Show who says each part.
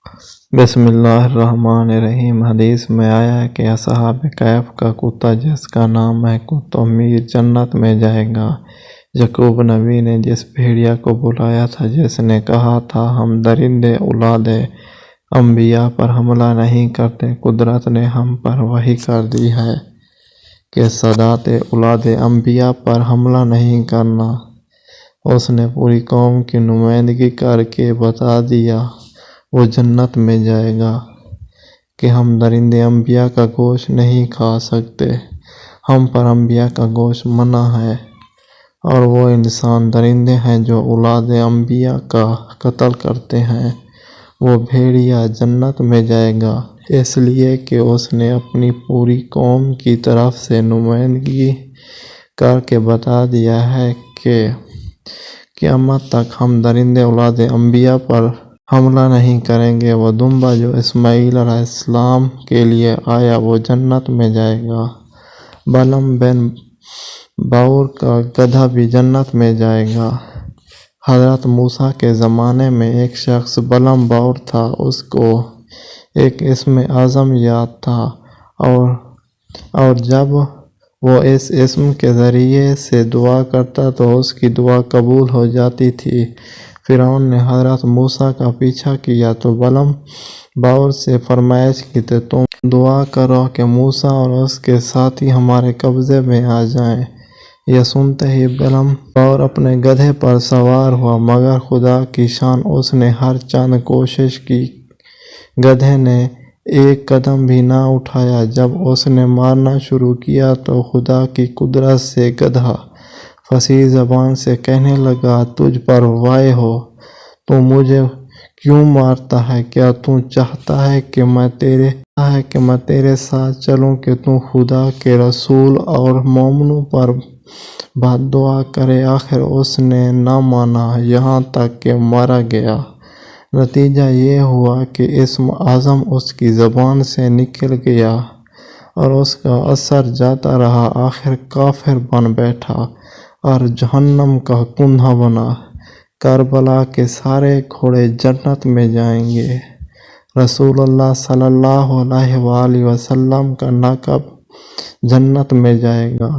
Speaker 1: بسم اللہ الرحمن الرحیم۔ حدیث میں آیا ہے کہ اصحاب کہف کا کتا جس کا نام ہے قطمیر جنت میں جائے گا۔ یعقوب نبی نے جس بھیڑیا کو بلایا تھا، جس نے کہا تھا ہم درندے اولاد انبیاء پر حملہ نہیں کرتے، قدرت نے ہم پر وحی کر دی ہے کہ سادات اولاد انبیاء پر حملہ نہیں کرنا۔ اس نے پوری قوم کی نمائندگی کر کے بتا دیا وہ جنت میں جائے گا کہ ہم درندے انبیاء کا گوشت نہیں کھا سکتے، ہم پر انبیاء کا گوشت منع ہے، اور وہ انسان درندے ہیں جو اولاد انبیاء کا قتل کرتے ہیں۔ وہ بھیڑیا جنت میں جائے گا اس لیے کہ اس نے اپنی پوری قوم کی طرف سے نمائندگی کر کے بتا دیا ہے کہ قیامت تک ہم درندے اولاد انبیاء پر حملہ نہیں کریں گے۔ وہ دمبا جو اسماعیل علیہ السلام کے لیے آیا وہ جنت میں جائے گا۔ بلعم بن باور کا گدھا بھی جنت میں جائے گا۔ حضرت موسیٰ کے زمانے میں ایک شخص بلعم باور تھا، اس کو ایک اسم اعظم یاد تھا، اور جب وہ اس اسم کے ذریعے سے دعا کرتا تو اس کی دعا قبول ہو جاتی تھی۔ فرعون نے حضرت موسیٰ کا پیچھا کیا تو بلعم باور سے فرمائش کی کہ تم دعا کرو کہ موسیٰ اور اس کے ساتھی ہمارے قبضے میں آ جائیں۔ یہ سنتے ہی بلعم باور اپنے گدھے پر سوار ہوا، مگر خدا کی شان اس نے ہر چند کوشش کی، گدھے نے ایک قدم بھی نہ اٹھایا۔ جب اس نے مارنا شروع کیا تو خدا کی قدرت سے گدھا فصیح زبان سے کہنے لگا، تجھ پر وحی ہو، تو مجھے کیوں مارتا ہے؟ کیا تو چاہتا ہے کہ میں تیرے ساتھ چلوں کہ تو خدا کے رسول اور مومنوں پر بد دعا کرے؟ آخر اس نے نہ مانا، یہاں تک کہ مارا گیا۔ نتیجہ یہ ہوا کہ اسم اعظم اس کی زبان سے نکل گیا اور اس کا اثر جاتا رہا، آخر کافر بن بیٹھا اور جہنم کا کندھا بنا۔ کربلا کے سارے گھوڑے جنت میں جائیں گے۔ رسول اللہ صلی اللہ علیہ وآلہ وسلم کا نقب جنت میں جائے گا۔